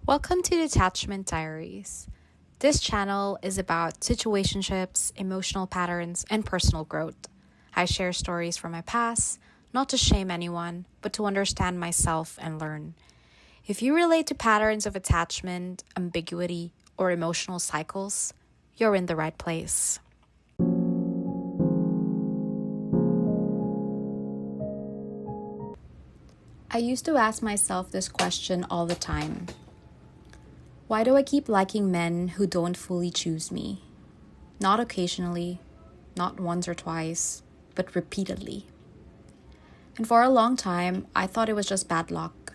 Welcome to Detachment Diaries. This channel is about situationships, emotional patterns, and personal growth. I share stories from my past, not to shame anyone, but to understand myself and learn. If you relate to patterns of attachment, ambiguity, or emotional cycles, you're in the right place. I used to ask myself this question all the time. Why do I keep liking men who don't fully choose me? Not occasionally, not once or twice, but repeatedly. And for a long time, I thought it was just bad luck,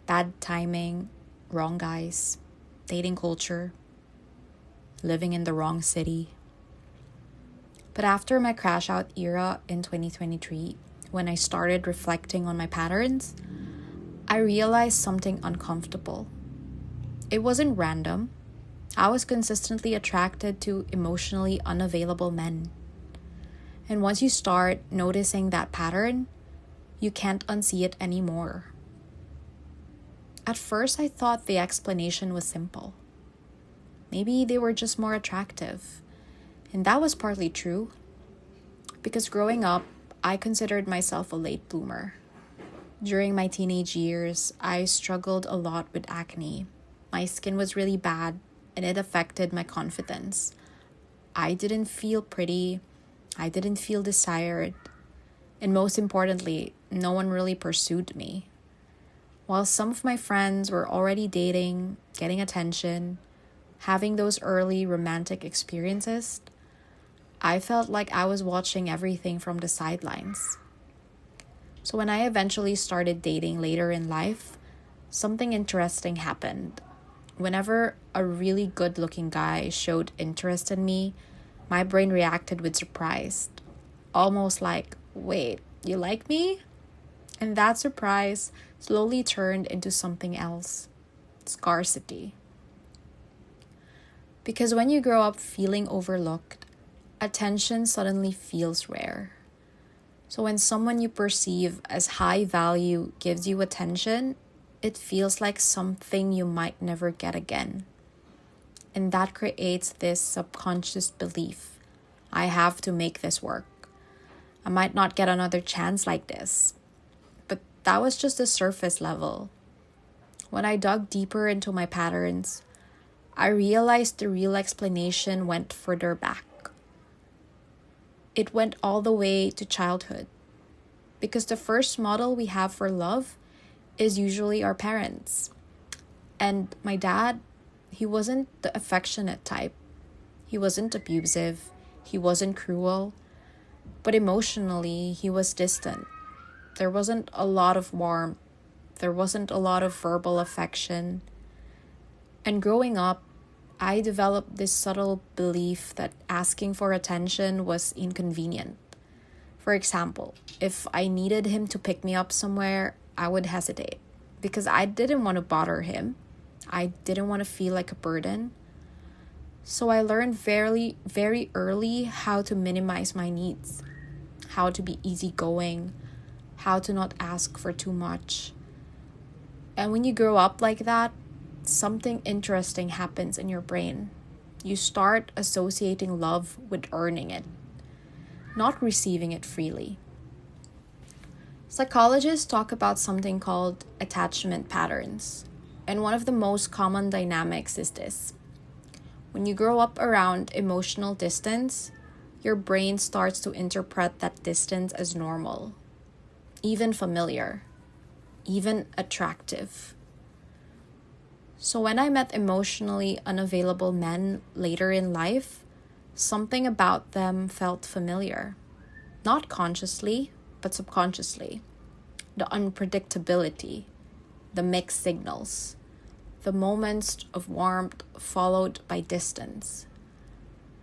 bad timing, wrong guys, dating culture, living in the wrong city. But after my crash out era in 2023, when I started reflecting on my patterns, I realized something uncomfortable. It wasn't random. I was consistently attracted to emotionally unavailable men. And once you start noticing that pattern, you can't unsee it anymore. At first, I thought the explanation was simple. Maybe they were just more attractive. And that was partly true. Because growing up, I considered myself a late bloomer. During my teenage years, I struggled a lot with acne. My skin was really bad and it affected my confidence. I didn't feel pretty. I didn't feel desired. And most importantly, no one really pursued me. While some of my friends were already dating, getting attention, having those early romantic experiences, I felt like I was watching everything from the sidelines. So when I eventually started dating later in life, something interesting happened. Whenever a really good-looking guy showed interest in me, my brain reacted with surprise. Almost like, wait, you like me? And that surprise slowly turned into something else. Scarcity. Because when you grow up feeling overlooked, attention suddenly feels rare. So when someone you perceive as high value gives you attention, it feels like something you might never get again. And that creates this subconscious belief. I have to make this work. I might not get another chance like this. But that was just the surface level. When I dug deeper into my patterns, I realized the real explanation went further back. It went all the way to childhood. Because the first model we have for love is usually our parents. And my dad, he wasn't the affectionate type. He wasn't abusive. He wasn't cruel. But emotionally, he was distant. There wasn't a lot of warmth. There wasn't a lot of verbal affection. And growing up, I developed this subtle belief that asking for attention was inconvenient. For example, if I needed him to pick me up somewhere, I would hesitate because I didn't want to bother him. I didn't want to feel like a burden. So I learned very, very early how to minimize my needs, how to be easygoing, how to not ask for too much. And when you grow up like that, something interesting happens in your brain. You start associating love with earning it, not receiving it freely. Psychologists talk about something called attachment patterns, and one of the most common dynamics is this. When you grow up around emotional distance, your brain starts to interpret that distance as normal, even familiar, even attractive. So when I met emotionally unavailable men later in life, something about them felt familiar. Not consciously, but subconsciously. The unpredictability, the mixed signals, the moments of warmth followed by distance.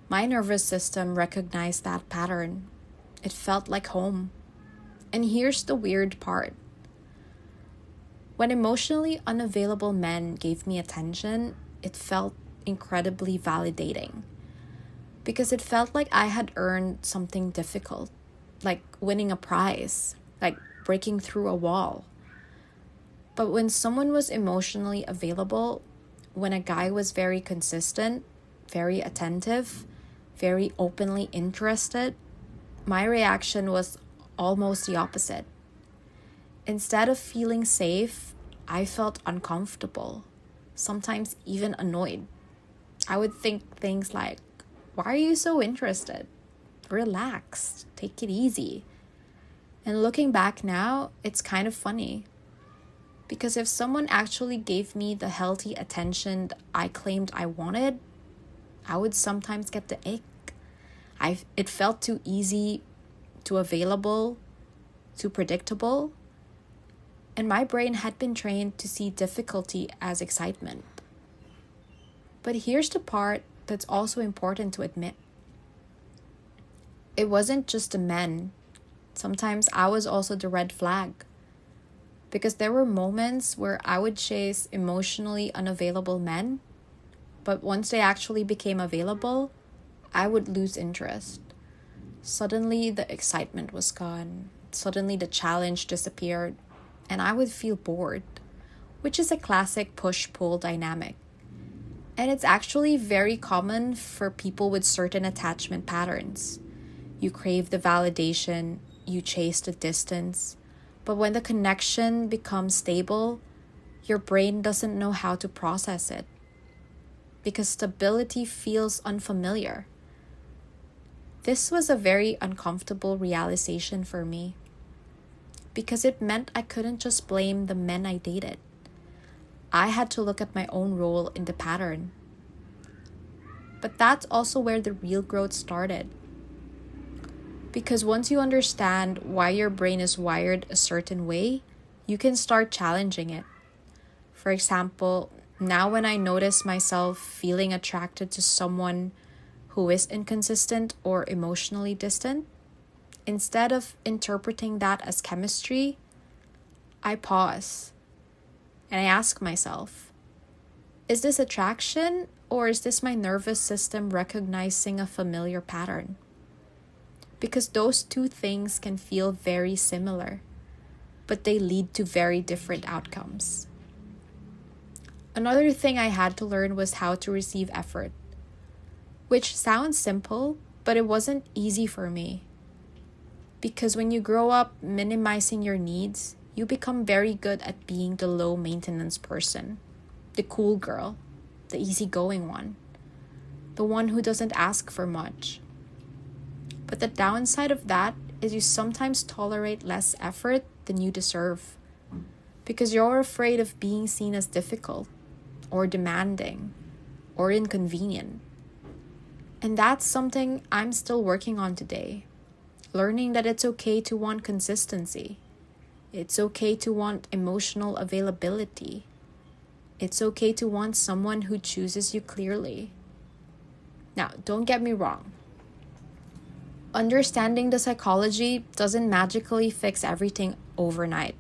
My nervous system recognized that pattern. It felt like home. And here's the weird part. When emotionally unavailable men gave me attention, it felt incredibly validating. Because it felt like I had earned something difficult, like winning a prize, like breaking through a wall. But when someone was emotionally available, when a guy was very consistent, very attentive, very openly interested, my reaction was almost the opposite. Instead of feeling safe, I felt uncomfortable, sometimes even annoyed. I would think things like, why are you so interested? Relax, take it easy. And looking back now, it's kind of funny. Because if someone actually gave me the healthy attention I claimed I wanted, I would sometimes get the ick. It felt too easy, too available, too predictable. And my brain had been trained to see difficulty as excitement. But here's the part that's also important to admit. It wasn't just the men. Sometimes I was also the red flag. Because there were moments where I would chase emotionally unavailable men, but once they actually became available, I would lose interest. Suddenly the excitement was gone. Suddenly the challenge disappeared, and I would feel bored, which is a classic push-pull dynamic. And it's actually very common for people with certain attachment patterns. You crave the validation, you chase the distance, but when the connection becomes stable, your brain doesn't know how to process it because stability feels unfamiliar. This was a very uncomfortable realization for me because it meant I couldn't just blame the men I dated. I had to look at my own role in the pattern. But that's also where the real growth started. Because once you understand why your brain is wired a certain way, you can start challenging it. For example, now when I notice myself feeling attracted to someone who is inconsistent or emotionally distant, instead of interpreting that as chemistry, I pause and I ask myself, is this attraction or is this my nervous system recognizing a familiar pattern? Because those two things can feel very similar, but they lead to very different outcomes. Another thing I had to learn was how to receive effort, which sounds simple, but it wasn't easy for me. Because when you grow up minimizing your needs, you become very good at being the low maintenance person, the cool girl, the easygoing one, the one who doesn't ask for much. But the downside of that is you sometimes tolerate less effort than you deserve because you're afraid of being seen as difficult or demanding or inconvenient. And that's something I'm still working on today. Learning that it's okay to want consistency. It's okay to want emotional availability. It's okay to want someone who chooses you clearly. Now, don't get me wrong. Understanding the psychology doesn't magically fix everything overnight.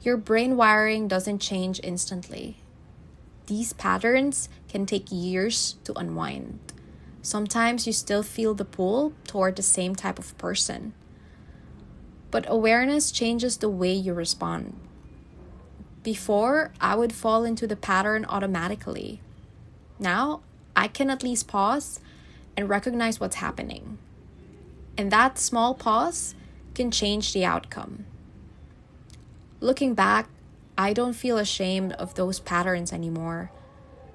Your brain wiring doesn't change instantly. These patterns can take years to unwind. Sometimes you still feel the pull toward the same type of person. But awareness changes the way you respond. Before, I would fall into the pattern automatically. Now, I can at least pause and recognize what's happening. And that small pause can change the outcome. Looking back, I don't feel ashamed of those patterns anymore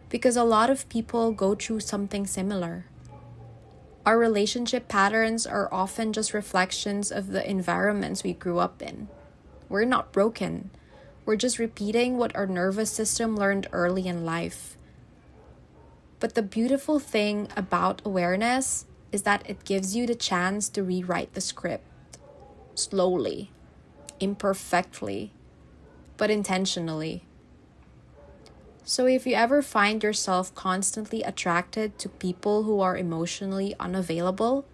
because a lot of people go through something similar. Our relationship patterns are often just reflections of the environments we grew up in. We're not broken. We're just repeating what our nervous system learned early in life. But the beautiful thing about awareness is that it gives you the chance to rewrite the script slowly, imperfectly, but intentionally. So if you ever find yourself constantly attracted to people who are emotionally unavailable,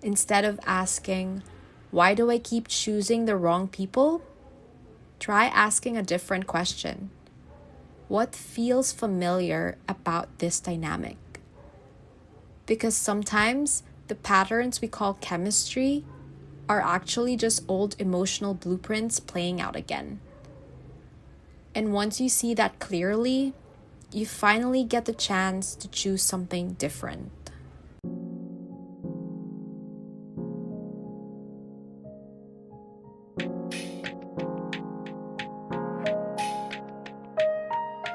instead of asking, why do I keep choosing the wrong people? Try asking a different question. What feels familiar about this dynamic? Because sometimes the patterns we call chemistry are actually just old emotional blueprints playing out again. And once you see that clearly, you finally get the chance to choose something different.